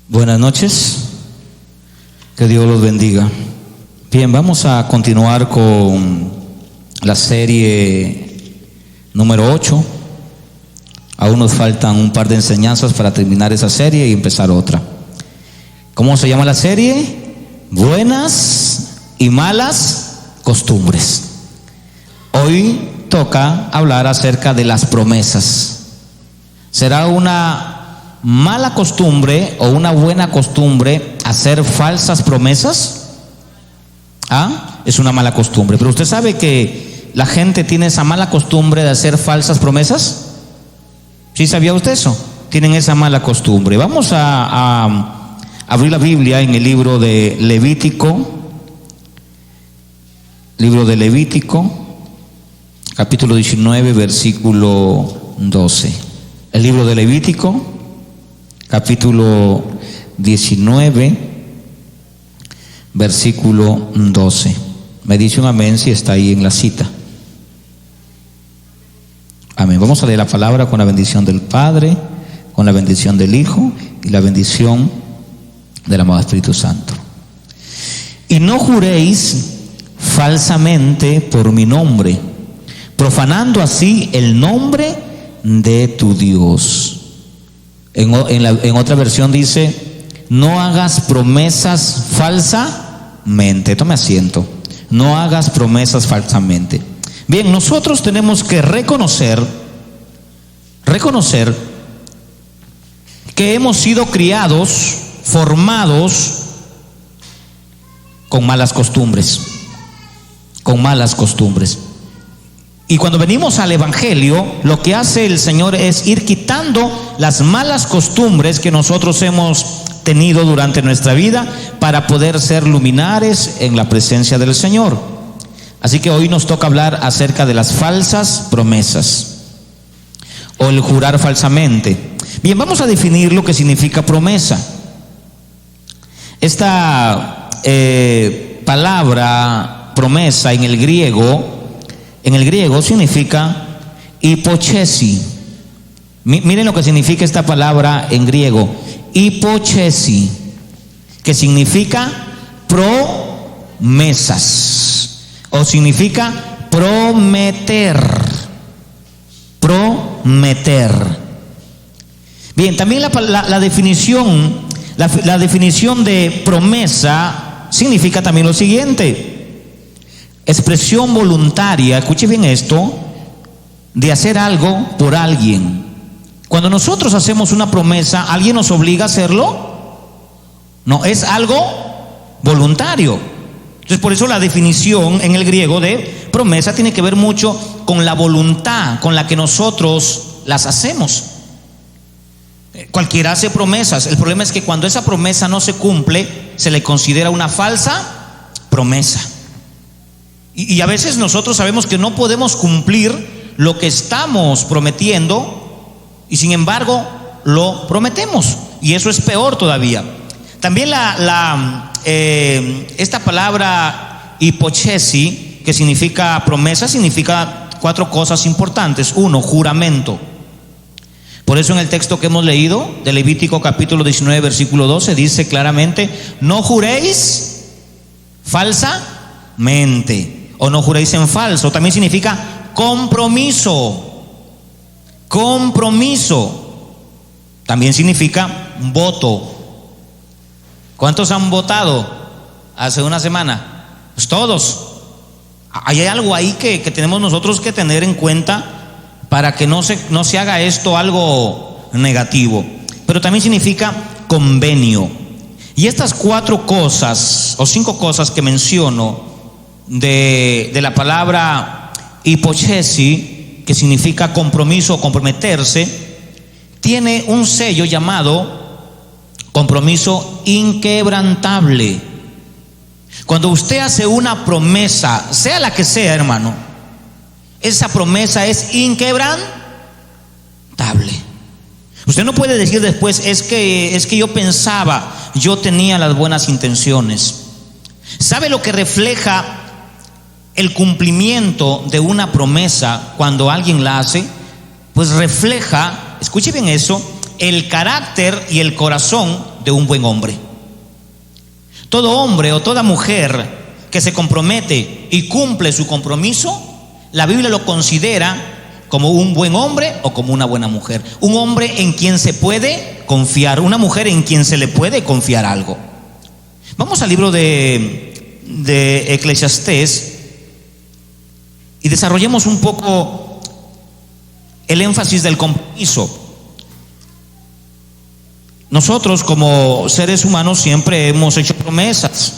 Buenas noches, que Dios los bendiga. Bien, vamos a continuar con la serie número 8. Aún nos faltan un par de enseñanzas para terminar esa serie y empezar otra. ¿Cómo se llama la serie? Buenas y malas costumbres. Hoy toca hablar acerca de las promesas. ¿Será una mala costumbre o una buena costumbre hacer falsas promesas? Es una mala costumbre. Pero usted sabe que la gente tiene esa mala costumbre de hacer falsas promesas. ¿Sí sabía usted eso? Tienen esa mala costumbre. Vamos a abrir la Biblia en el libro de Levítico. Libro de Levítico, capítulo 19, versículo 12. El libro de Levítico, capítulo 19, versículo 12. Me dice un amén si está ahí en la cita. Amén. Vamos a leer la palabra con la bendición del Padre, con la bendición del Hijo y la bendición del amado Espíritu Santo. Y no juréis falsamente por mi nombre, profanando así el nombre de tu Dios. En otra versión dice: no hagas promesas falsamente. Tome asiento. No hagas promesas falsamente. Bien, nosotros tenemos que reconocer que hemos sido criados, formados con malas costumbres. Y cuando venimos al Evangelio, lo que hace el Señor es ir quitando las malas costumbres que nosotros hemos tenido durante nuestra vida para poder ser luminares en la presencia del Señor. Así que hoy nos toca hablar acerca de las falsas promesas o el jurar falsamente. Bien, vamos a definir lo que significa promesa. Esta palabra promesa en el griego significa hipochesi. Miren lo que significa esta palabra en griego, hipochesi, que significa promesas o significa prometer. Bien, también la definición de promesa significa también lo siguiente: expresión voluntaria, escuche bien esto, de hacer algo por alguien. Cuando nosotros hacemos una promesa, ¿alguien nos obliga a hacerlo? No, es algo voluntario. Entonces, por eso la definición en el griego de promesa tiene que ver mucho con la voluntad con la que nosotros las hacemos. Cualquiera hace promesas. El problema es que cuando esa promesa no se cumple, se le considera una falsa promesa. Y a veces nosotros sabemos que no podemos cumplir lo que estamos prometiendo y sin embargo lo prometemos, y eso es peor todavía. También esta palabra hipochesi, que significa promesa, significa 4 cosas importantes. 1, juramento. Por eso en el texto que hemos leído de Levítico capítulo 19 versículo 12 dice claramente: no juréis falsamente o no juréis en falso. También significa compromiso. También significa voto. ¿Cuántos han votado hace una semana? Pues todos. Hay algo ahí que tenemos nosotros que tener en cuenta para que no se haga esto algo negativo. Pero también significa convenio. Y estas 4 cosas o 5 cosas que menciono de la palabra hipochesi, que significa compromiso o comprometerse, tiene un sello llamado compromiso inquebrantable. Cuando usted hace una promesa, sea la que sea, hermano, esa promesa es inquebrantable. Usted no puede decir después: es que yo pensaba, yo tenía las buenas intenciones. ¿Sabe lo que refleja el cumplimiento de una promesa cuando alguien la hace? Pues refleja, escuche bien eso, el carácter y el corazón de un buen hombre. Todo hombre o toda mujer que se compromete y cumple su compromiso, la Biblia lo considera como un buen hombre o como una buena mujer. Un hombre en quien se puede confiar, una mujer en quien se le puede confiar algo. Vamos al libro de Eclesiastés y desarrollemos un poco el énfasis del compromiso. Nosotros como seres humanos siempre hemos hecho promesas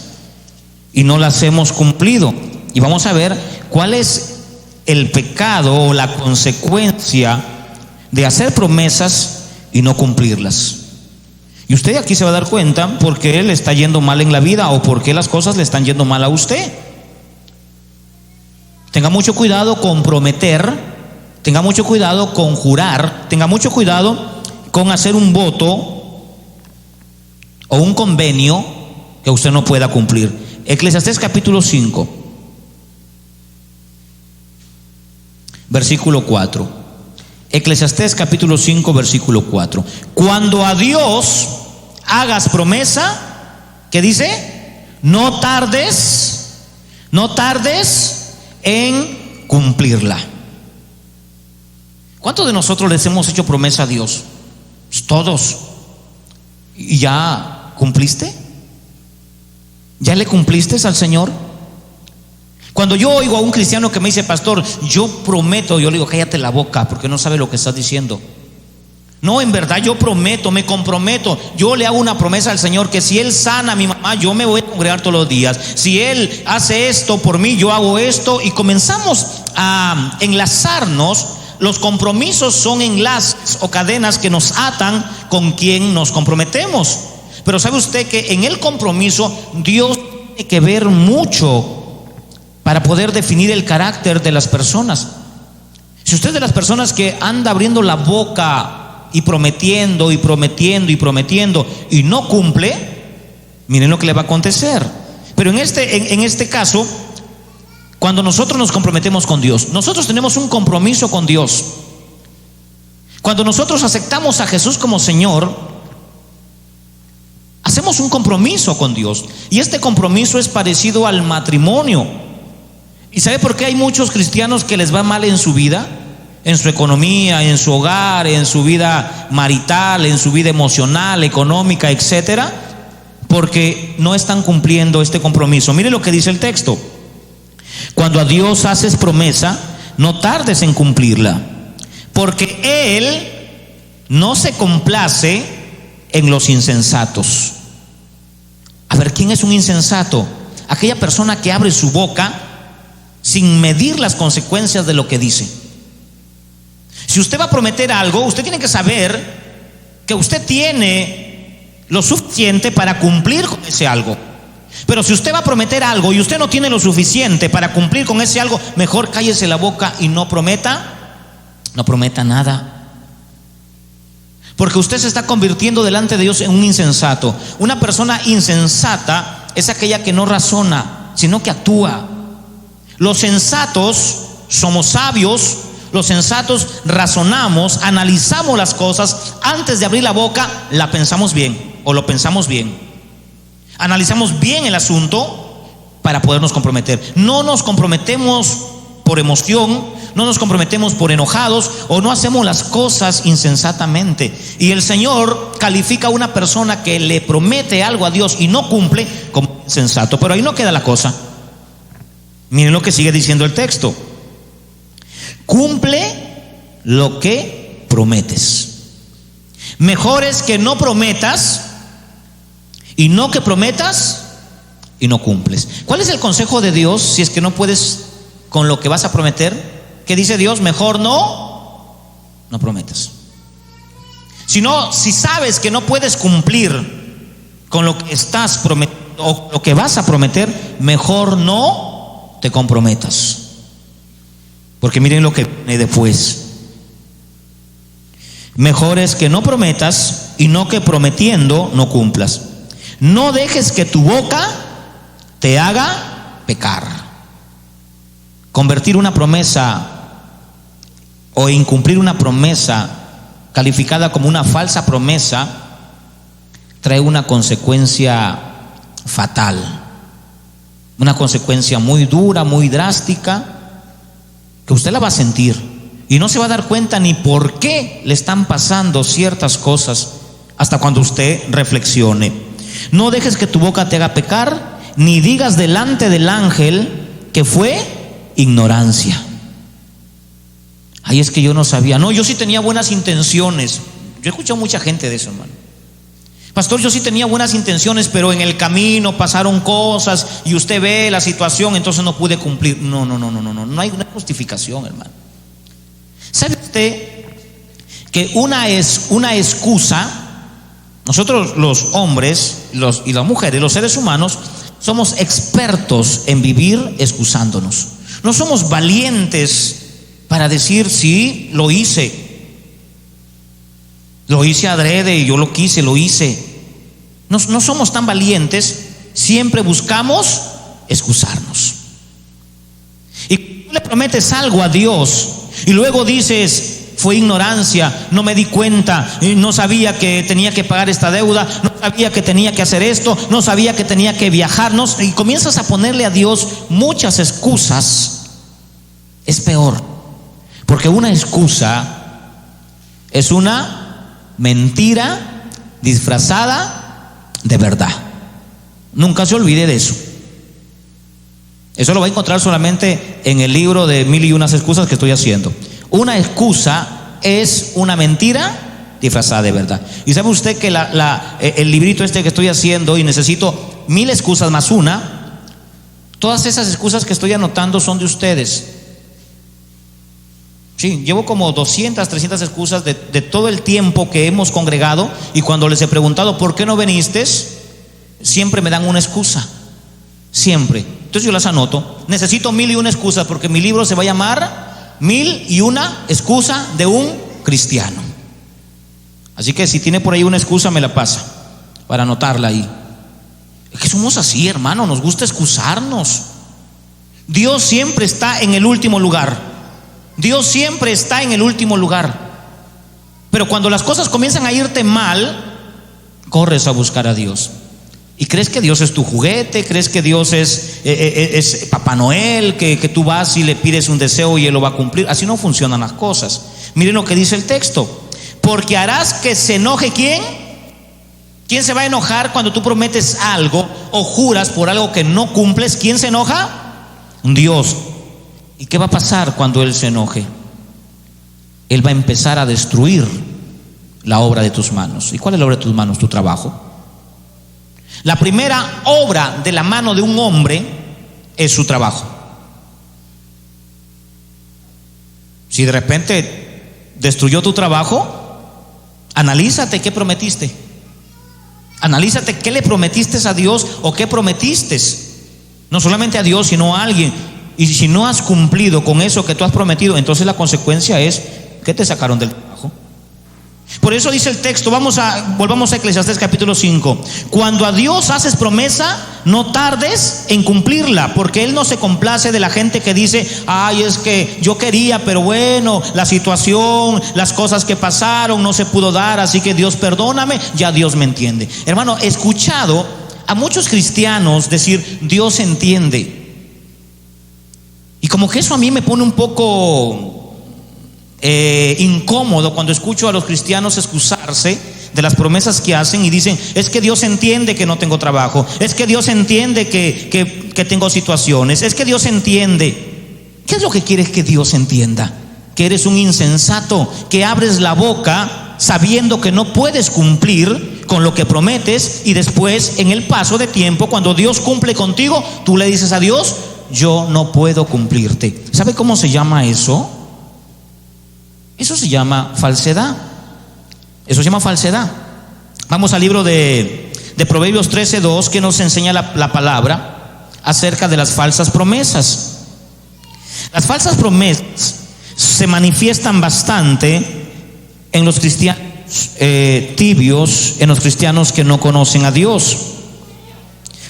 y no las hemos cumplido. Y vamos a ver cuál es el pecado o la consecuencia de hacer promesas y no cumplirlas. Y usted aquí se va a dar cuenta por qué le está yendo mal en la vida o por qué las cosas le están yendo mal a usted. Tenga mucho cuidado con prometer, tenga mucho cuidado con jurar, tenga mucho cuidado con hacer un voto o un convenio que usted no pueda cumplir. Eclesiastés capítulo 5, versículo 4. Eclesiastés capítulo 5, versículo 4. Cuando a Dios hagas promesa, ¿qué dice? No tardes en cumplirla. ¿Cuántos de nosotros les hemos hecho promesa a Dios? Pues todos. ¿Y ya cumpliste? ¿Ya le cumpliste al Señor? Cuando yo oigo a un cristiano que me dice, pastor, yo prometo, yo le digo, cállate la boca, porque no sabe lo que estás diciendo. No, en verdad yo prometo, me comprometo. Yo le hago una promesa al Señor que si Él sana a mi mamá, yo me voy a congregar todos los días. Si Él hace esto por mí, yo hago esto. Y comenzamos a enlazarnos. Los compromisos son enlaces o cadenas que nos atan con quien nos comprometemos. Pero ¿sabe usted que en el compromiso Dios tiene que ver mucho para poder definir el carácter de las personas? Si usted es de las personas que anda abriendo la boca y prometiendo y prometiendo y prometiendo y no cumple, miren lo que le va a acontecer. Pero en este caso, cuando nosotros nos comprometemos con Dios, nosotros tenemos un compromiso con Dios. Cuando nosotros aceptamos a Jesús como Señor, hacemos un compromiso con Dios. Y este compromiso es parecido al matrimonio. ¿Y sabe por qué hay muchos cristianos que les va mal en su vida? En su economía, en su hogar, en su vida marital, en su vida emocional, económica, etcétera, porque no están cumpliendo este compromiso. Mire lo que dice el texto. Cuando a Dios haces promesa, no tardes en cumplirla, porque Él no se complace en los insensatos. A ver, ¿quién es un insensato? Aquella persona que abre su boca sin medir las consecuencias de lo que dice. Si usted va a prometer algo, usted tiene que saber que usted tiene lo suficiente para cumplir con ese algo. Pero si usted va a prometer algo y usted no tiene lo suficiente para cumplir con ese algo, mejor cállese la boca y no prometa nada. Porque usted se está convirtiendo delante de Dios en un insensato. Una persona insensata es aquella que no razona, sino que actúa. Los sensatos somos sabios, los sensatos razonamos, analizamos las cosas. Antes de abrir la boca, la pensamos bien o lo pensamos bien. Analizamos bien el asunto para podernos comprometer. No nos comprometemos por emoción, no nos comprometemos por enojados o no hacemos las cosas insensatamente. Y el Señor califica a una persona que le promete algo a Dios y no cumple como insensato. Pero ahí no queda la cosa. Miren lo que sigue diciendo el texto. Cumple lo que prometes. Mejor es que no prometas y no que prometas y no cumples. ¿Cuál es el consejo de Dios si es que no puedes con lo que vas a prometer? ¿Qué dice Dios? Mejor no prometas. Si sabes que no puedes cumplir con lo que estás prometiendo o lo que vas a prometer, mejor no te comprometas. Porque miren lo que viene después. Mejor es que no prometas y no que prometiendo no cumplas. No dejes que tu boca te haga pecar. Convertir una promesa o incumplir una promesa calificada como una falsa promesa, trae una consecuencia fatal, una consecuencia muy dura, muy drástica, que usted la va a sentir y no se va a dar cuenta ni por qué le están pasando ciertas cosas hasta cuando usted reflexione. No dejes que tu boca te haga pecar, ni digas delante del ángel que fue ignorancia. Ay, es que yo no sabía. No, yo sí tenía buenas intenciones. Yo he escuchado mucha gente de eso, hermano. Pastor, yo sí tenía buenas intenciones, pero en el camino pasaron cosas y usted ve la situación, entonces no pude cumplir. No hay una justificación, hermano. ¿Sabe usted que una excusa, nosotros los hombres y las mujeres, los seres humanos, somos expertos en vivir excusándonos? No somos valientes para decir, sí, lo hice adrede, yo lo quise, lo hice. No somos tan valientes, siempre buscamos excusarnos. Y tú le prometes algo a Dios y luego dices, fue ignorancia, no me di cuenta, no sabía que tenía que pagar esta deuda, no sabía que tenía que hacer esto, no sabía que tenía que viajar, y comienzas a ponerle a Dios muchas excusas. Es peor, porque una excusa es una mentira disfrazada de verdad. Nunca se olvide de eso. Eso lo va a encontrar solamente en el libro de 1001 excusas que estoy haciendo. Una excusa es una mentira disfrazada de verdad. Y sabe usted que el librito este que estoy haciendo, y necesito 1000 excusas más una, todas esas excusas que estoy anotando son de ustedes. Sí, llevo como 200, 300 excusas de todo el tiempo que hemos congregado, y cuando les he preguntado ¿por qué no viniste?, siempre me dan una excusa, siempre. Entonces yo las anoto. Necesito 1001 excusas, porque mi libro se va a llamar 1001 excusas de un cristiano. Así que si tiene por ahí una excusa, me la pasa para anotarla ahí. Es que somos así, hermano, nos gusta excusarnos. Dios siempre está en el último lugar. Dios siempre está en el último lugar. Pero cuando las cosas comienzan a irte mal, corres a buscar a Dios. Y crees que Dios es tu juguete, crees que Dios es Papá Noel, que tú vas y le pides un deseo y Él lo va a cumplir. Así no funcionan las cosas. Miren lo que dice el texto. Porque harás que se enoje ¿quién? ¿Quién se va a enojar cuando tú prometes algo o juras por algo que no cumples? ¿Quién se enoja? Dios. ¿Y qué va a pasar cuando Él se enoje? Él va a empezar a destruir la obra de tus manos. ¿Y cuál es la obra de tus manos? Tu trabajo. La primera obra de la mano de un hombre es su trabajo. Si de repente destruyó tu trabajo, analízate qué prometiste. Analízate qué le prometiste a Dios o qué prometiste. No solamente a Dios, sino a alguien. Y si no has cumplido con eso que tú has prometido, entonces la consecuencia es que te sacaron del trabajo. Por eso dice el texto, volvamos a Eclesiastés capítulo 5. Cuando a Dios haces promesa, no tardes en cumplirla, porque Él no se complace de la gente que dice, ay, es que yo quería, pero bueno, la situación, las cosas que pasaron no se pudo dar, así que Dios perdóname, ya Dios me entiende. Hermano, he escuchado a muchos cristianos decir, Dios entiende. Y como que eso a mí me pone un poco incómodo cuando escucho a los cristianos excusarse de las promesas que hacen y dicen, es que Dios entiende que no tengo trabajo, es que Dios entiende que tengo situaciones, es que Dios entiende. ¿Qué es lo que quieres que Dios entienda? Que eres un insensato, que abres la boca sabiendo que no puedes cumplir con lo que prometes, y después en el paso de tiempo, cuando Dios cumple contigo, tú le dices a Dios, yo no puedo cumplirte. ¿Sabe cómo se llama eso? Eso se llama falsedad. Eso se llama falsedad. Vamos al libro de Proverbios 13:2, que nos enseña la palabra acerca de las falsas promesas. Las falsas promesas se manifiestan bastante en los cristianos tibios, en los cristianos que no conocen a Dios.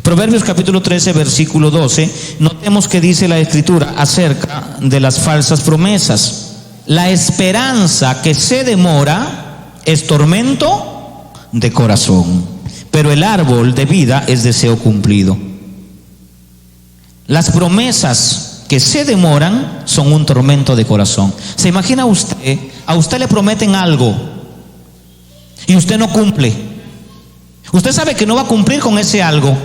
Proverbios capítulo 13, versículo 12, notemos que dice la Escritura acerca de las falsas promesas. La esperanza que se demora es tormento de corazón, pero el árbol de vida es deseo cumplido. Las promesas que se demoran son un tormento de corazón. ¿Se imagina usted? A usted le prometen algo y usted no cumple. Usted sabe que no va a cumplir con ese algo,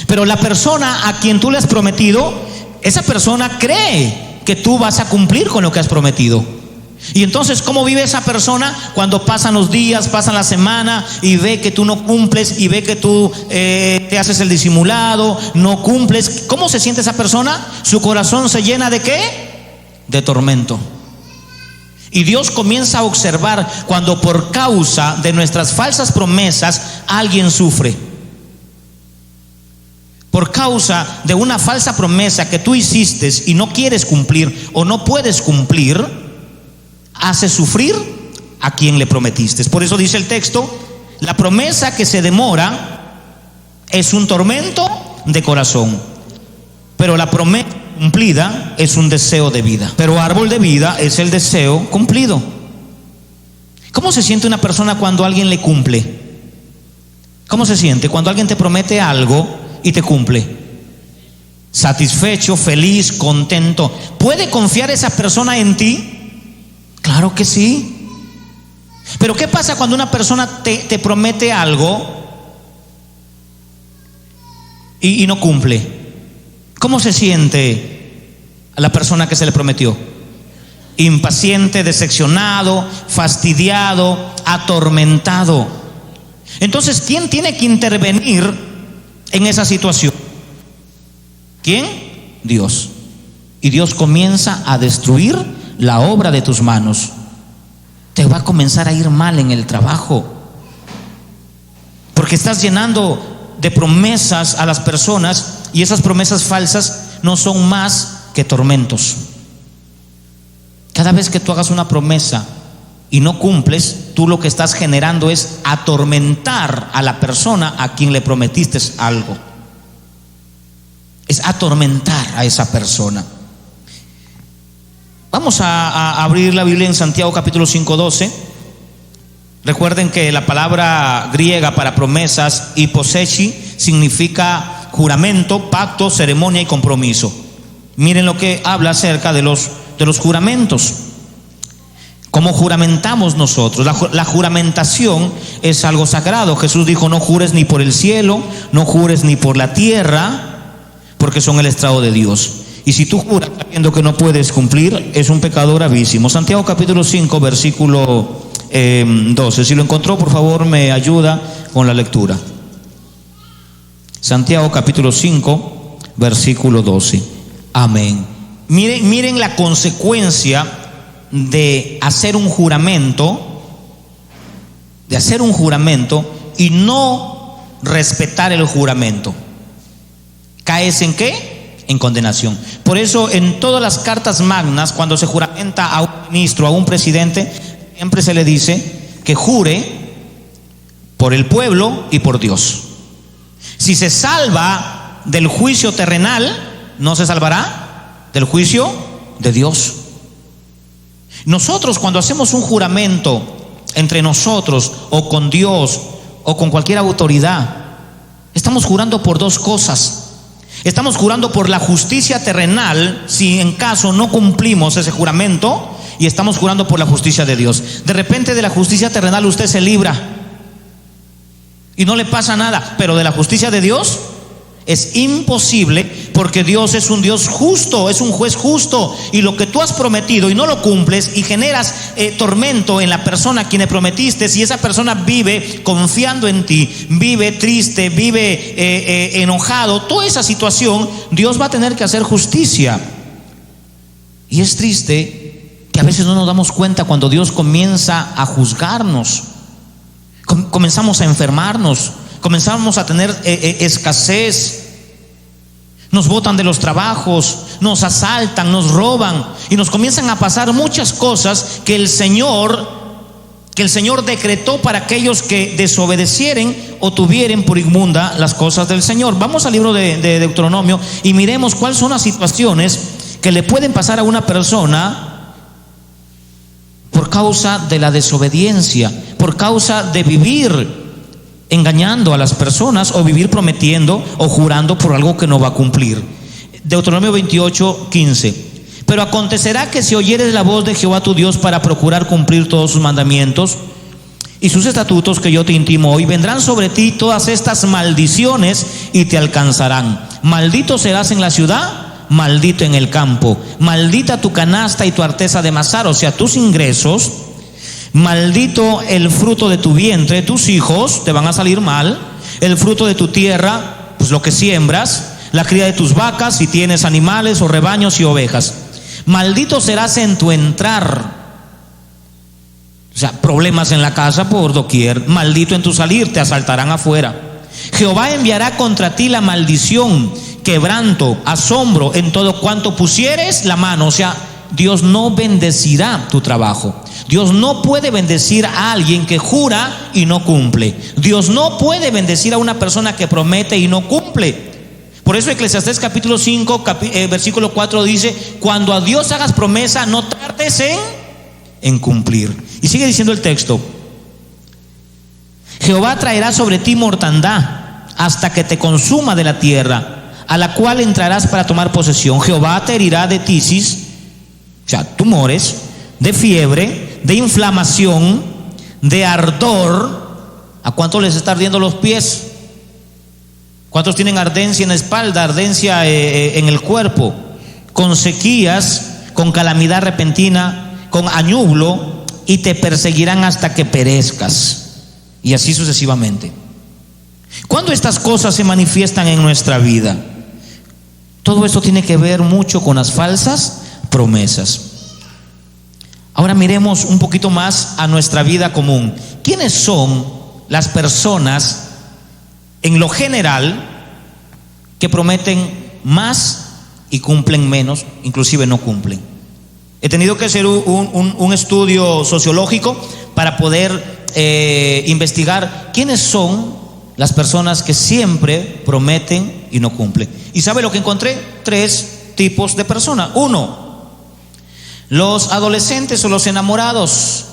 pero la persona a quien tú le has prometido, esa persona cree que tú vas a cumplir con lo que has prometido. Y entonces, ¿cómo vive esa persona cuando pasan los días, pasan la semana y ve que tú no cumples y ve que tú te haces el disimulado, no cumples? ¿Cómo se siente esa persona? Su corazón se llena ¿de qué? De tormento. Y Dios comienza a observar cuando por causa de nuestras falsas promesas alguien sufre. Por causa de una falsa promesa que tú hiciste y no quieres cumplir o no puedes cumplir, hace sufrir a quien le prometiste. Por eso dice el texto, la promesa que se demora es un tormento de corazón, pero la promesa cumplida es un deseo de vida. Pero árbol de vida es el deseo cumplido. ¿Cómo se siente una persona cuando alguien le cumple? ¿Cómo se siente cuando alguien te promete algo y te cumple? Satisfecho, feliz, contento. ¿Puede confiar esa persona en ti? Claro que sí. Pero ¿qué pasa cuando una persona te promete algo y no cumple? ¿Cómo se siente a la persona que se le prometió? Impaciente, decepcionado, fastidiado, atormentado. Entonces, ¿quién tiene que intervenir en esa situación? ¿Quién? Dios. Y Dios comienza a destruir la obra de tus manos. Te va a comenzar a ir mal en el trabajo, porque estás llenando de promesas a las personas, y esas promesas falsas no son más que tormentos. Cada vez que tú hagas una promesa y no cumples, tú lo que estás generando es atormentar a la persona a quien le prometiste algo. Es atormentar a esa persona. Vamos a abrir la Biblia en Santiago capítulo 5:12. Recuerden que la palabra griega para promesas, hiposechi, significa juramento, pacto, ceremonia y compromiso. Miren lo que habla acerca de los juramentos. ¿Cómo juramentamos nosotros? La juramentación es algo sagrado. Jesús dijo: no jures ni por el cielo, no jures ni por la tierra, porque son el estrado de Dios. Y si tú juras sabiendo que no puedes cumplir, es un pecado gravísimo. Santiago capítulo 5 versículo 12. Si lo encontró, por favor me ayuda con la lectura. Santiago capítulo 5 versículo 12. Amén. Miren la consecuencia de hacer un juramento, y no respetar el juramento. ¿Caes en qué? En condenación. Por eso en todas las cartas magnas, cuando se juramenta a un ministro, a un presidente, siempre se le dice que jure por el pueblo y por Dios. Si se salva del juicio terrenal, no se salvará del juicio de Dios. Nosotros, cuando hacemos un juramento entre nosotros o con Dios o con cualquier autoridad, estamos jurando por dos cosas. Estamos jurando por la justicia terrenal, si en caso no cumplimos ese juramento, y estamos jurando por la justicia de Dios. De repente de la justicia terrenal usted se libra y no le pasa nada, pero de la justicia de Dios es imposible, porque Dios es un Dios justo, es un juez justo, y lo que tú has prometido y no lo cumples y generas tormento en la persona a quien le prometiste, y esa persona vive confiando en ti, vive triste, vive enojado, toda esa situación, Dios va a tener que hacer justicia. Y es triste que a veces no nos damos cuenta cuando Dios comienza a juzgarnos. Comenzamos a enfermarnos, comenzamos a tener escasez, nos botan de los trabajos, nos asaltan, nos roban, y nos comienzan a pasar muchas cosas que el Señor decretó para aquellos que desobedecieren o tuvieren por inmunda las cosas del Señor. Vamos al libro de Deuteronomio y miremos cuáles son las situaciones que le pueden pasar a una persona por causa de la desobediencia, por causa de vivir engañando a las personas o vivir prometiendo o jurando por algo que no va a cumplir. Deuteronomio 28:15. Pero acontecerá que si oyeres la voz de Jehová tu Dios para procurar cumplir todos sus mandamientos y sus estatutos que yo te intimo hoy, vendrán sobre ti todas estas maldiciones y te alcanzarán. Maldito serás en la ciudad, maldito en el campo. Maldita tu canasta y tu arteza de amasar, o sea, tus ingresos. Maldito el fruto de tu vientre, tus hijos te van a salir mal. El fruto de tu tierra, pues lo que siembras. La cría de tus vacas, si tienes animales o rebaños y ovejas. Maldito serás en tu entrar. O sea, problemas en la casa por doquier. Maldito en tu salir, te asaltarán afuera. Jehová enviará contra ti la maldición, quebranto, asombro en todo cuanto pusieres la mano. O sea, Dios no bendecirá tu trabajo. Dios no puede bendecir a alguien que jura y no cumple. Dios no puede bendecir a una persona que promete y no cumple. Por eso Eclesiastés capítulo 5, versículo 4 dice: cuando a Dios hagas promesa, no tardes en cumplir. Y sigue diciendo el texto: Jehová traerá sobre ti mortandad hasta que te consuma de la tierra, a la cual entrarás para tomar posesión. Jehová te herirá de tisis, o sea, tumores, de fiebre, de inflamación, de ardor. ¿A cuántos les está ardiendo los pies? ¿Cuántos tienen ardencia en la espalda, ardencia en el cuerpo? Con sequías, con calamidad repentina, con añublo, y te perseguirán hasta que perezcas. Y así sucesivamente. ¿Cuándo estas cosas se manifiestan en nuestra vida? Todo esto tiene que ver mucho con las falsas promesas. Ahora miremos un poquito más a nuestra vida común. ¿Quiénes son las personas en lo general que prometen más y cumplen menos, inclusive no cumplen? He tenido que hacer un estudio sociológico para poder investigar quiénes son las personas que siempre prometen y no cumplen. ¿Y sabe lo que encontré? 3 tipos de personas. 1, los adolescentes o los enamorados.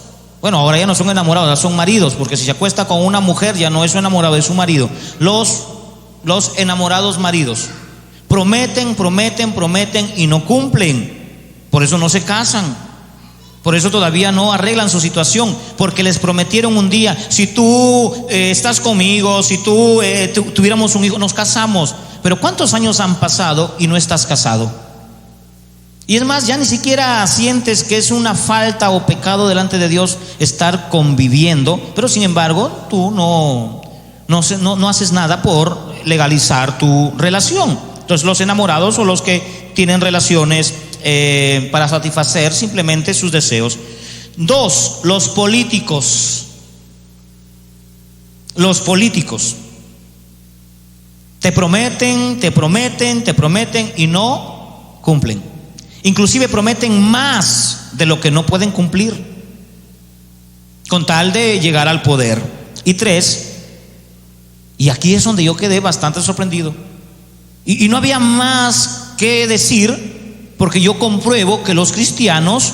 Bueno, ahora ya no son enamorados, ahora son maridos, porque si se acuesta con una mujer ya no es su enamorado, es su marido. Los enamorados maridos prometen y no cumplen. Por eso no se casan, por eso todavía no arreglan su situación, porque les prometieron un día: si tú estás conmigo, si tú tuviéramos un hijo, nos casamos. Pero ¿cuántos años han pasado y no estás casado? Y es más, ya ni siquiera sientes que es una falta o pecado delante de Dios estar conviviendo, pero sin embargo tú no haces nada por legalizar tu relación. Entonces, los enamorados o los que tienen relaciones para satisfacer simplemente sus deseos. 2, los políticos. Los políticos te prometen y no cumplen. Inclusive prometen más de lo que no pueden cumplir con tal de llegar al poder. Y 3, y aquí es donde yo quedé bastante sorprendido, y no había más que decir, porque yo compruebo que los cristianos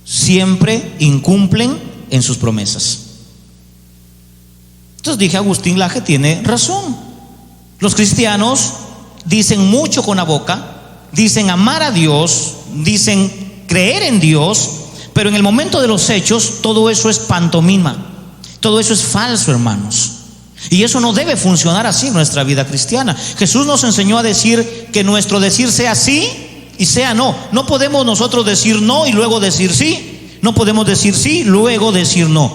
siempre incumplen en sus promesas. Entonces dije: Agustín Laje tiene razón. Los cristianos dicen mucho con la boca, dicen amar a Dios, dicen creer en Dios, pero en el momento de los hechos todo eso es pantomima, todo eso es falso, hermanos. Y eso no debe funcionar así en nuestra vida cristiana. Jesús nos enseñó a decir que nuestro decir sea sí y sea no. No podemos nosotros decir no y luego decir sí. No podemos decir sí, luego decir no.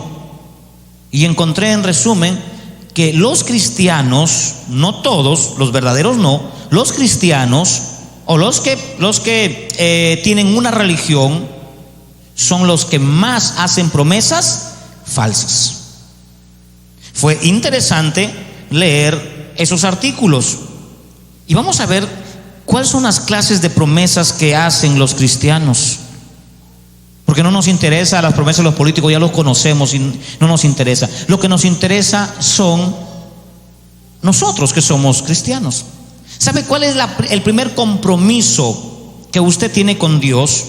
Y encontré en resumen que los cristianos, no todos, los verdaderos no, los cristianos o los que tienen una religión son los que más hacen promesas falsas. Fue interesante leer esos artículos y vamos a ver cuáles son las clases de promesas que hacen los cristianos, porque no nos interesa las promesas de los políticos, ya los conocemos y no nos interesa. Lo que nos interesa son nosotros que somos cristianos. ¿Sabe cuál es el primer compromiso que usted tiene con Dios?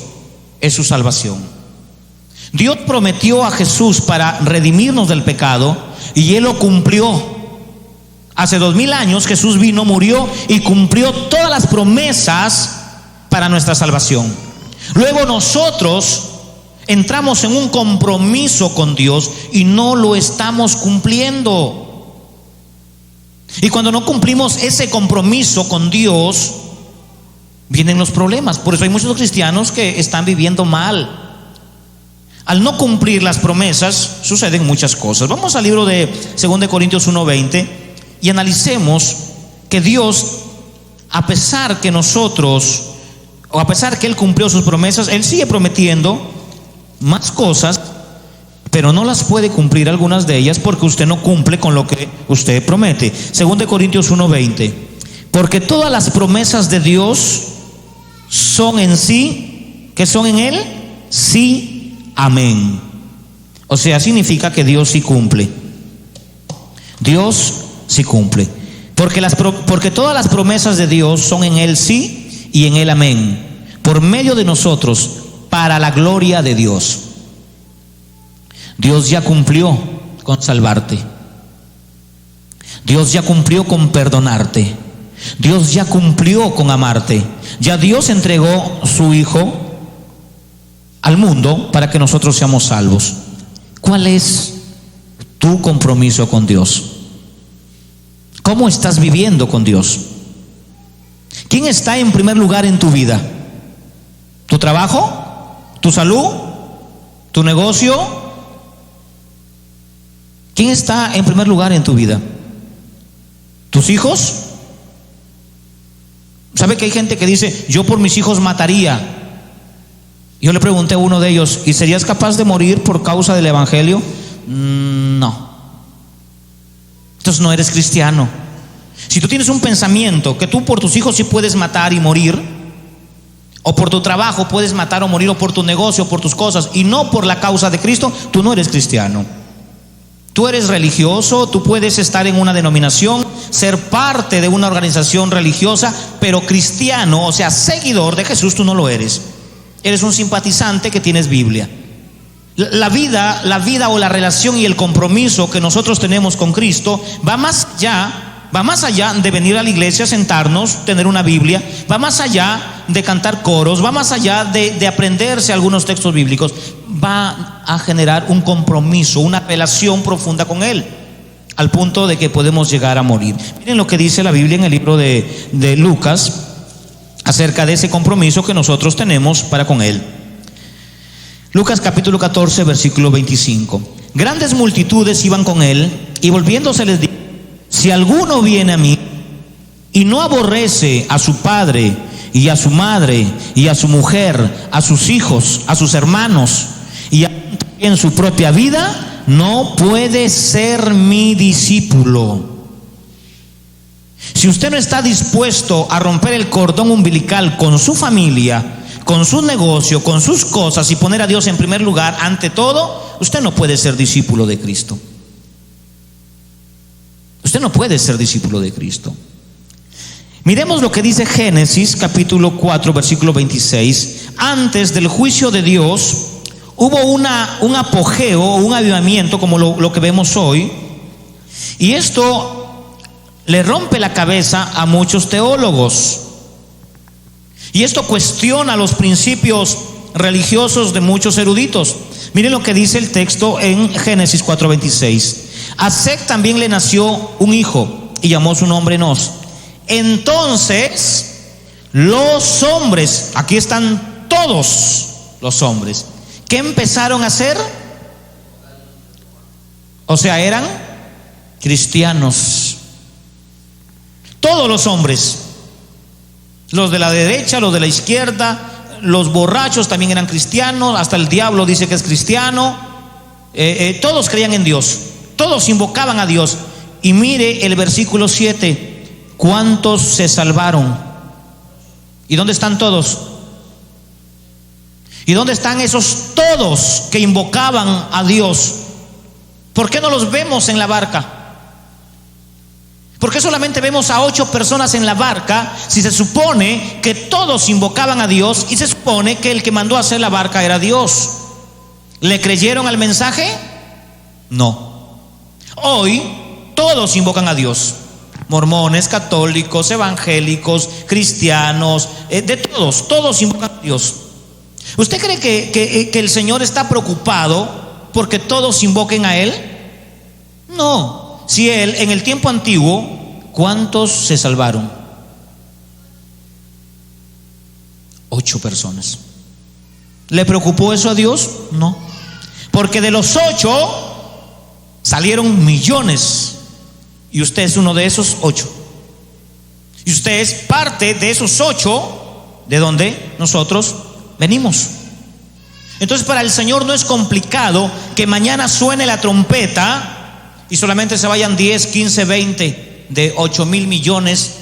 Es su salvación. Dios prometió a Jesús para redimirnos del pecado y Él lo cumplió. Hace 2000 años Jesús vino, murió y cumplió todas las promesas para nuestra salvación. Luego nosotros entramos en un compromiso con Dios y no lo estamos cumpliendo. Y cuando no cumplimos ese compromiso con Dios, vienen los problemas. Por eso hay muchos cristianos que están viviendo mal. Al no cumplir las promesas suceden muchas cosas. Vamos al libro de 2 Corintios 1:20 y analicemos que Dios, a pesar que nosotros, o a pesar que Él cumplió sus promesas, Él sigue prometiendo más cosas, pero no las puede cumplir algunas de ellas porque usted no cumple con lo que usted promete. 2 Corintios 1:20, porque todas las promesas de Dios son en sí, ¿qué son en Él? Sí, amén. O sea, significa que Dios sí cumple. Dios sí cumple. Porque todas las promesas de Dios son en Él sí y en Él amén. Por medio de nosotros, para la gloria de Dios. Dios ya cumplió con salvarte. Dios ya cumplió con perdonarte. Dios ya cumplió con amarte. Ya Dios entregó su Hijo al mundo para que nosotros seamos salvos. ¿Cuál es tu compromiso con Dios? ¿Cómo estás viviendo con Dios? ¿Quién está en primer lugar en tu vida? ¿Tu trabajo? ¿Tu salud? ¿Tu negocio? ¿Quién está en primer lugar en tu vida? ¿Tus hijos? ¿Sabe que hay gente que dice, yo por mis hijos mataría? Yo le pregunté a uno de ellos, ¿y serías capaz de morir por causa del evangelio? No. Entonces no eres cristiano. Si tú tienes un pensamiento que tú por tus hijos sí puedes matar y morir, o por tu trabajo puedes matar o morir, o por tu negocio, o por tus cosas, y no por la causa de Cristo, tú no eres cristiano. Tú eres religioso, tú puedes estar en una denominación, ser parte de una organización religiosa, pero cristiano, o sea, seguidor de Jesús, tú no lo eres. Eres un simpatizante que tienes Biblia. La vida o la relación y el compromiso que nosotros tenemos con Cristo va más allá de venir a la iglesia, sentarnos, tener una Biblia, va más allá de cantar coros, va más allá de aprenderse algunos textos bíblicos, va a generar un compromiso, una relación profunda con Él, al punto de que podemos llegar a morir. Miren lo que dice la Biblia en el libro de Lucas acerca de ese compromiso que nosotros tenemos para con Él. Lucas capítulo 14, versículo 25. Grandes multitudes iban con Él, y volviéndose les dijo: si alguno viene a mí y no aborrece a su padre y a su madre y a su mujer, a sus hijos, a sus hermanos y en su propia vida, no puede ser mi discípulo. Si usted no está dispuesto a romper el cordón umbilical con su familia, con su negocio, con sus cosas, y poner a Dios en primer lugar ante todo, usted no puede ser discípulo de Cristo. Usted no puede ser discípulo de Cristo. Miremos lo que dice Génesis capítulo 4 versículo 26. Antes del juicio de Dios hubo un apogeo, un avivamiento como lo que vemos hoy, y esto le rompe la cabeza a muchos teólogos, y esto cuestiona los principios religiosos de muchos eruditos. Miren lo que dice el texto en Génesis 4:26. A Seth también le nació un hijo y llamó su nombre Enos. Entonces los hombres, aquí están todos los hombres, ¿qué empezaron a hacer? O sea, eran cristianos. Todos los hombres, los de la derecha, los de la izquierda, los borrachos también eran cristianos, hasta el diablo dice que es cristiano. Todos creían en Dios, todos invocaban a Dios. Y mire el versículo 7, ¿cuántos se salvaron? ¿Y dónde están todos? ¿Y dónde están esos todos que invocaban a Dios? ¿Por qué no los vemos en la barca? ¿Por qué solamente vemos a 8 personas en la barca si se supone que todos invocaban a Dios y se supone que el que mandó a hacer la barca era Dios? ¿Le creyeron al mensaje? No. Hoy todos invocan a Dios. Mormones, católicos, evangélicos, cristianos, de todos invocan a Dios. ¿Usted cree que el Señor está preocupado porque todos invoquen a Él? No. Si Él, en el tiempo antiguo, ¿cuántos se salvaron? 8 personas. ¿Le preocupó eso a Dios? No. Porque de los 8 salieron millones. Y usted es uno de esos 8. Y usted es parte de esos 8 de donde nosotros venimos. Entonces, para el Señor no es complicado que mañana suene la trompeta y solamente se vayan 10, 15, 20 de 8,000 millones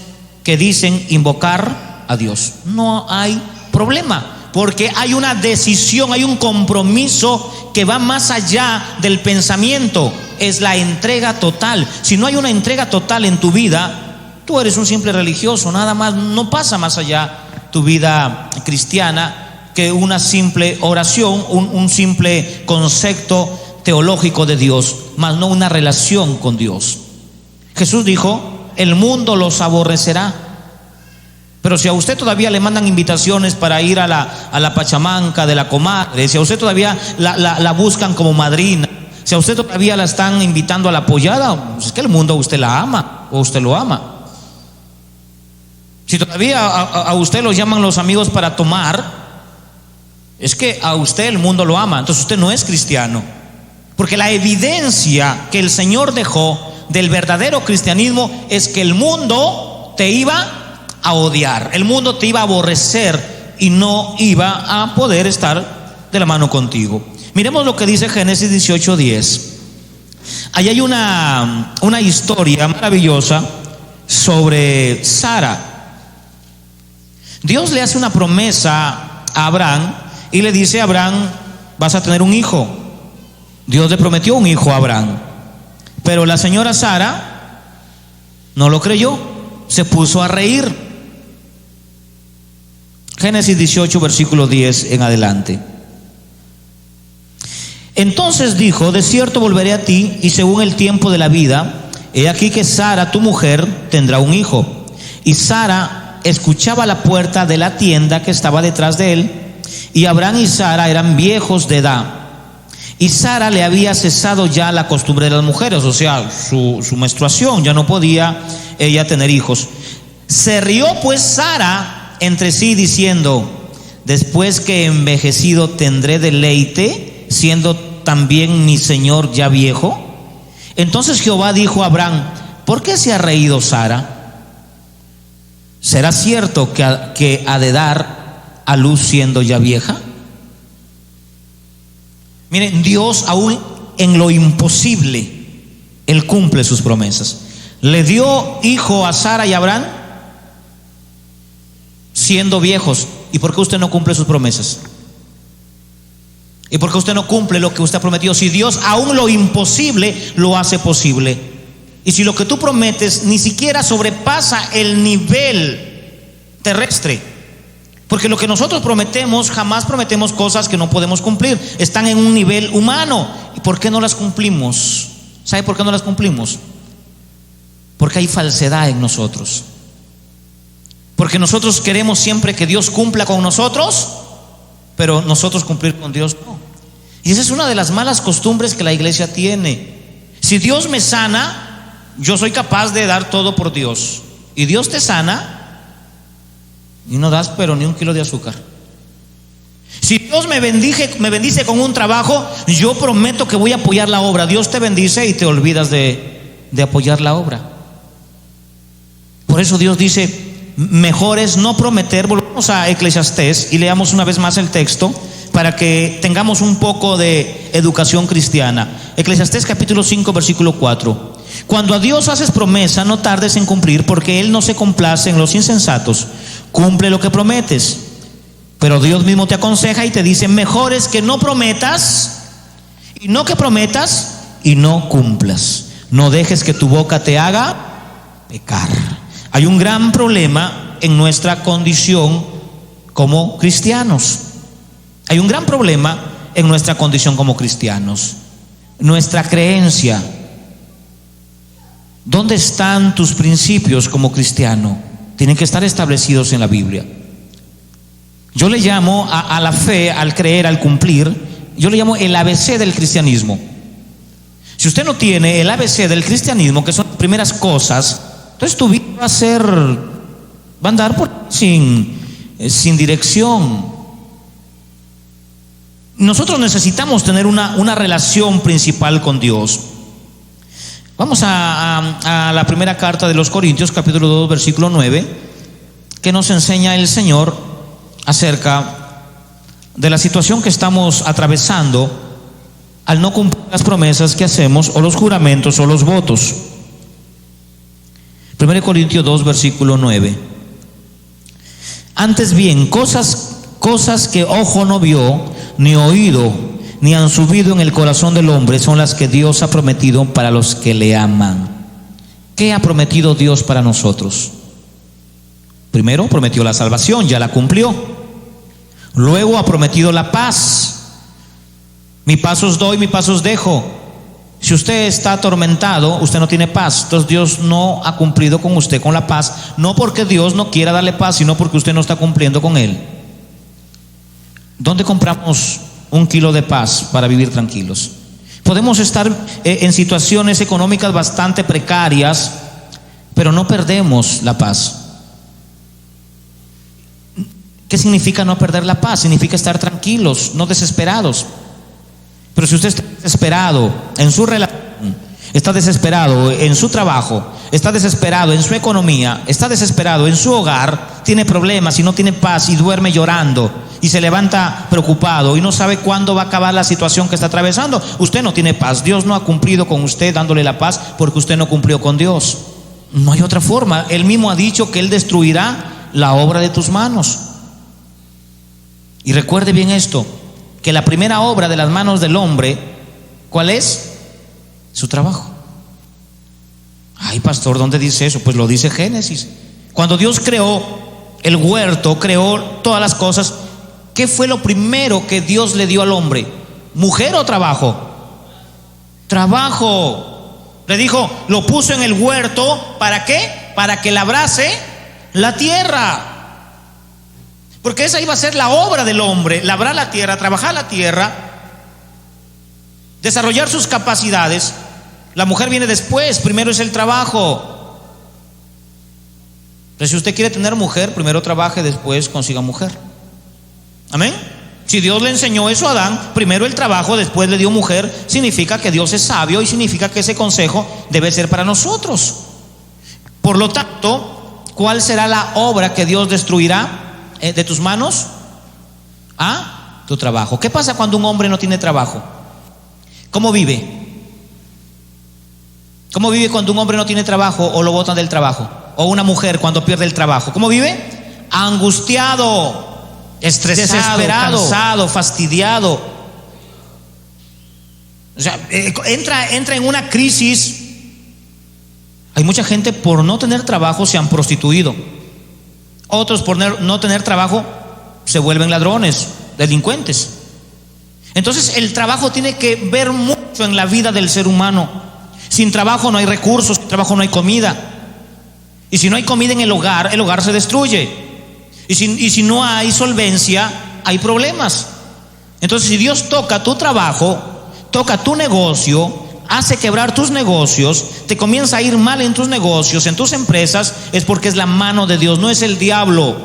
que dicen invocar a Dios. No hay problema, porque hay una decisión, hay un compromiso que va más allá del pensamiento. Es la entrega total. Si no hay una entrega total en tu vida, tú eres un simple religioso, nada más. No pasa más allá tu vida cristiana que una simple oración, un simple concepto teológico de Dios, más no una relación con Dios. Jesús dijo: el mundo los aborrecerá. Pero si a usted todavía le mandan invitaciones para ir a la pachamanca de la comadre, si a usted todavía la buscan como madrina, si a usted todavía la están invitando a la pollada, pues es que el mundo a usted la ama, o usted lo ama. Si todavía a usted lo llaman los amigos para tomar, es que a usted el mundo lo ama. Entonces usted no es cristiano, porque la evidencia que el Señor dejó del verdadero cristianismo es que el mundo te iba a odiar, el mundo te iba a aborrecer y no iba a poder estar de la mano contigo. Miremos lo que dice Génesis 18:10. Ahí hay una historia maravillosa sobre Sara. Dios le hace una promesa a Abraham y le dice: Abraham, vas a tener un hijo. Dios le prometió un hijo a Abraham, pero la señora Sara no lo creyó, se puso a reír. Génesis 18, versículo 10 en adelante. Entonces dijo: de cierto volveré a ti, y según el tiempo de la vida, he aquí que Sara, tu mujer, tendrá un hijo. Y Sara escuchaba la puerta de la tienda que estaba detrás de él, y Abraham y Sara eran viejos de edad, y Sara le había cesado ya la costumbre de las mujeres, o sea, su menstruación, ya no podía ella tener hijos. Se rió pues Sara entre sí diciendo: después que he envejecido tendré deleite, siendo también mi señor ya viejo. Entonces Jehová dijo a Abraham: ¿por qué se ha reído Sara? ¿Será cierto que ha de dar a luz siendo ya vieja? Miren, Dios aún en lo imposible, Él cumple sus promesas. Le dio hijo a Sara y a Abraham siendo viejos. ¿Y por qué usted no cumple sus promesas? ¿Y por qué usted no cumple lo que usted ha prometido? Si Dios aún lo imposible lo hace posible. Y si lo que tú prometes ni siquiera sobrepasa el nivel terrestre, porque lo que nosotros prometemos, jamás prometemos cosas que no podemos cumplir, están en un nivel humano. ¿Y por qué no las cumplimos? ¿Sabe por qué no las cumplimos? Porque hay falsedad en nosotros. Porque nosotros queremos siempre que Dios cumpla con nosotros, pero nosotros cumplir con Dios no. Y esa es una de las malas costumbres que la iglesia tiene. Si Dios me sana, yo soy capaz de dar todo por Dios. Y Dios te sana y no das pero ni un kilo de azúcar. Si Dios me bendice con un trabajo, yo prometo que voy a apoyar la obra. Dios te bendice y te olvidas de apoyar la obra. Por eso Dios dice: mejor es no prometer. Volvamos a Eclesiastés y leamos una vez más el texto para que tengamos un poco de educación cristiana. Eclesiastés capítulo 5 versículo 4. Cuando a Dios haces promesa, no tardes en cumplir, porque Él no se complace en los insensatos. Cumple lo que prometes. Pero Dios mismo te aconseja y te dice: mejor es que no prometas, y no que prometas y no cumplas. No dejes que tu boca te haga pecar. Hay un gran problema en nuestra condición como cristianos. Hay un gran problema en nuestra condición como cristianos. Nuestra creencia. ¿Dónde están tus principios como cristiano? Tienen que estar establecidos en la Biblia. Yo le llamo a la fe, al creer, al cumplir, yo le llamo el ABC del cristianismo. Si usted no tiene el ABC del cristianismo, que son las primeras cosas, entonces tu vida va a andar sin dirección. Nosotros necesitamos tener una relación principal con Dios. Vamos a la primera carta de los Corintios, capítulo 2, versículo 9, que nos enseña el Señor acerca de la situación que estamos atravesando al no cumplir las promesas que hacemos, o los juramentos, o los votos. 1 Corintios 2, versículo 9. Antes bien, cosas que ojo no vio, ni oído, ni han subido en el corazón del hombre, son las que Dios ha prometido para los que le aman. ¿Qué ha prometido Dios para nosotros? Primero prometió la salvación, ya la cumplió. Luego ha prometido la paz. Mi paz os doy, mi paz os dejo. Si usted está atormentado, usted no tiene paz. Entonces Dios no ha cumplido con usted con la paz, no porque Dios no quiera darle paz, sino porque usted no está cumpliendo con Él. ¿Dónde compramos un kilo de paz para vivir tranquilos? Podemos estar en situaciones económicas bastante precarias, pero no perdemos la paz. ¿Qué significa no perder la paz? Significa estar tranquilos, no desesperados. Pero si usted está desesperado en su relación, está desesperado en su trabajo, está desesperado en su economía, está desesperado en su hogar, tiene problemas y no tiene paz y duerme llorando y se levanta preocupado y no sabe cuándo va a acabar la situación que está atravesando, usted no tiene paz. Dios no ha cumplido con usted dándole la paz porque usted no cumplió con Dios. No hay otra forma. Él mismo ha dicho que Él destruirá la obra de tus manos. Y recuerde bien esto, que la primera obra de las manos del hombre, ¿cuál es? Su trabajo. Ay, pastor, ¿dónde dice eso? Pues lo dice Génesis. Cuando Dios creó el huerto, creó todas las cosas, ¿qué fue lo primero que Dios le dio al hombre? ¿Mujer o trabajo? Trabajo. Le dijo, lo puso en el huerto, ¿para qué? Para que labrase la tierra. Porque esa iba a ser la obra del hombre: labrar la tierra, trabajar la tierra, desarrollar sus capacidades. La mujer viene después, primero es el trabajo. Entonces, si usted quiere tener mujer, primero trabaje, después consiga mujer. Amén. Si Dios le enseñó eso a Adán, primero el trabajo, después le dio mujer, significa que Dios es sabio y significa que ese consejo debe ser para nosotros. Por lo tanto, ¿cuál será la obra que Dios destruirá de tus manos? Tu trabajo. ¿Qué pasa cuando un hombre no tiene trabajo? ¿Cómo vive? ¿Cómo vive cuando un hombre no tiene trabajo o lo botan del trabajo? O una mujer cuando pierde el trabajo. ¿Cómo vive? Angustiado, estresado, desesperado, cansado, fastidiado. O sea, entra en una crisis. Hay mucha gente por no tener trabajo se han prostituido. Otros por no tener trabajo se vuelven ladrones, delincuentes. Entonces el trabajo tiene que ver mucho en la vida del ser humano. Sin trabajo no hay recursos, sin trabajo no hay comida. Y si no hay comida en el hogar se destruye. Y si no hay solvencia, hay problemas. Entonces, si Dios toca tu trabajo, toca tu negocio, hace quebrar tus negocios, te comienza a ir mal en tus negocios, en tus empresas, es porque es la mano de Dios, no es el diablo.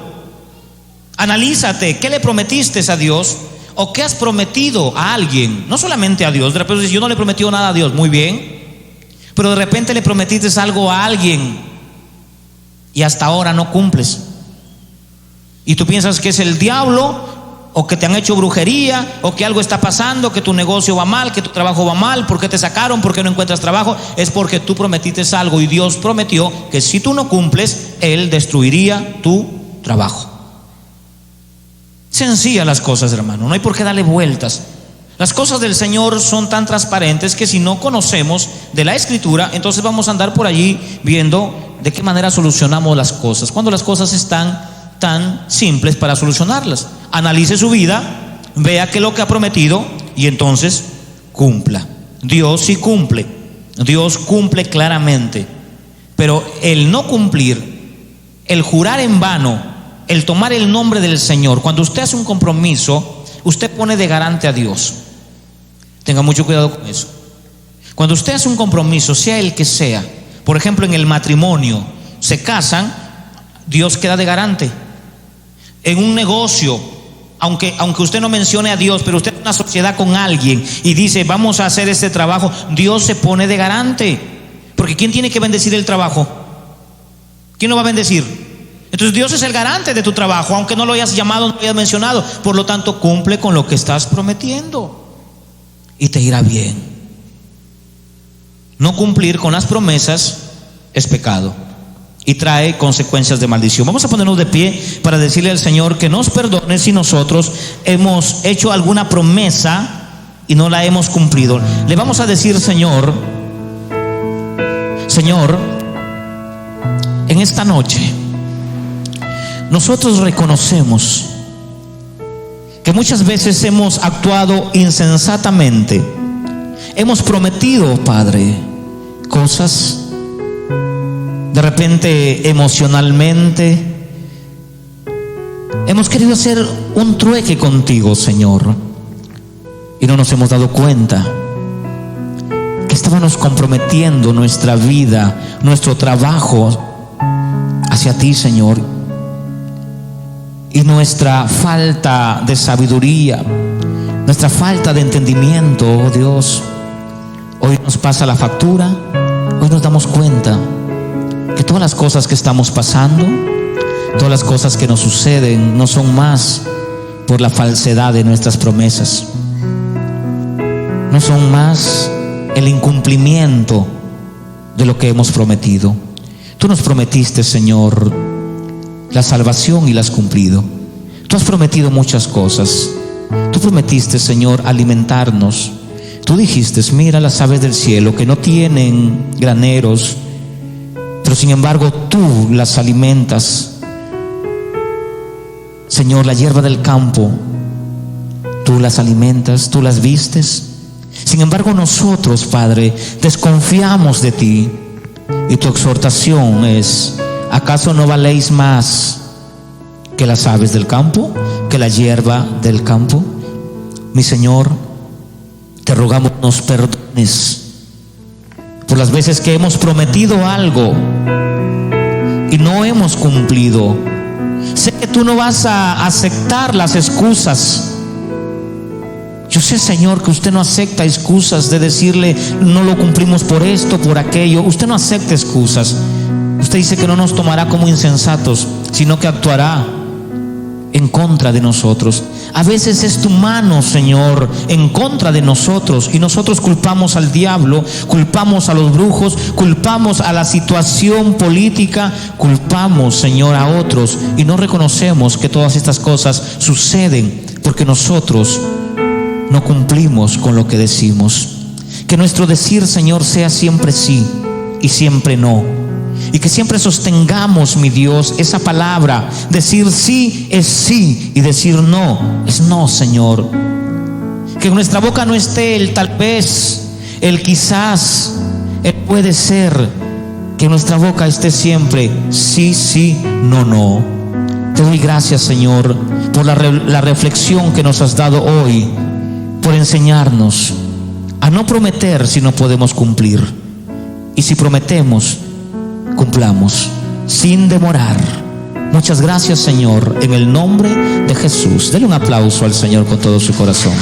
Analízate, ¿qué le prometiste a Dios? ¿O qué has prometido a alguien? No solamente a Dios. De repente dices, yo no le prometí nada a Dios. Muy bien, pero de repente le prometiste algo a alguien y hasta ahora no cumples. Y tú piensas que es el diablo, o que te han hecho brujería, o que algo está pasando, que tu negocio va mal, que tu trabajo va mal. ¿Por qué te sacaron? ¿Por qué no encuentras trabajo? Es porque tú prometiste algo y Dios prometió que si tú no cumples, Él destruiría tu trabajo. Sencillas las cosas, hermano, no hay por qué darle vueltas. Las cosas del Señor son tan transparentes que si no conocemos de la Escritura, entonces vamos a andar por allí viendo de qué manera solucionamos las cosas, cuando las cosas están tan simples para solucionarlas. Analice su vida, vea que lo que ha prometido y entonces cumpla. Dios sí cumple, Dios cumple claramente, pero el no cumplir, el jurar en vano, el tomar el nombre del Señor, cuando usted hace un compromiso, usted pone de garante a Dios. Tenga mucho cuidado con eso. Cuando usted hace un compromiso, sea el que sea, por ejemplo en el matrimonio, se casan, Dios queda de garante. En un negocio, aunque usted no mencione a Dios, pero usted es una sociedad con alguien y dice vamos a hacer este trabajo, Dios se pone de garante. Porque ¿quién tiene que bendecir el trabajo? ¿Quién lo va a bendecir? Entonces Dios es el garante de tu trabajo, aunque no lo hayas llamado, no lo hayas mencionado. Por lo tanto, cumple con lo que estás prometiendo y te irá bien. No cumplir con las promesas es pecado y trae consecuencias de maldición. Vamos a ponernos de pie para decirle al Señor que nos perdone si nosotros hemos hecho alguna promesa y no la hemos cumplido. Le vamos a decir: Señor, en esta noche nosotros reconocemos que muchas veces hemos actuado insensatamente. Hemos prometido, Padre, cosas, de repente emocionalmente hemos querido hacer un trueque contigo, Señor, y no nos hemos dado cuenta que estábamos comprometiendo nuestra vida, nuestro trabajo hacia ti, Señor, y nuestra falta de sabiduría, nuestra falta de entendimiento, oh Dios, hoy nos pasa la factura. Hoy nos damos cuenta que todas las cosas que estamos pasando, todas las cosas que nos suceden, no son más por la falsedad de nuestras promesas, no son más el incumplimiento de lo que hemos prometido. Tú nos prometiste, Señor, la salvación y la has cumplido. Tú has prometido muchas cosas. Tú prometiste, Señor, alimentarnos. Tú dijiste: mira las aves del cielo que no tienen graneros, pero sin embargo tú las alimentas. Señor, la hierba del campo, tú las alimentas, tú las vistes. Sin embargo nosotros, Padre, desconfiamos de ti, y tu exhortación es: ¿acaso no valéis más que las aves del campo, que la hierba del campo? Mi Señor, te rogamos nos perdones por las veces que hemos prometido algo y no hemos cumplido. Sé que tú no vas a aceptar las excusas. Yo sé, Señor, que usted no acepta excusas de decirle no lo cumplimos por esto, por aquello. Usted no acepta excusas. Usted dice que no nos tomará como insensatos, sino que actuará en contra de nosotros. A veces es tu mano, Señor, en contra de nosotros, y nosotros culpamos al diablo, culpamos a los brujos, culpamos a la situación política, culpamos, Señor, a otros, y no reconocemos que todas estas cosas suceden porque nosotros no cumplimos con lo que decimos. Que nuestro decir, Señor, sea siempre sí y siempre no, y que siempre sostengamos, mi Dios, esa palabra. Decir sí es sí y decir no es no, Señor. Que en nuestra boca no esté el tal vez, el quizás, el puede ser. Que en nuestra boca esté siempre sí, sí, no, no. Te doy gracias, Señor, por la reflexión que nos has dado hoy, por enseñarnos a no prometer si no podemos cumplir, y si prometemos, cumplamos sin demorar. Muchas gracias, Señor, en el nombre de Jesús. Dele un aplauso al Señor con todo su corazón.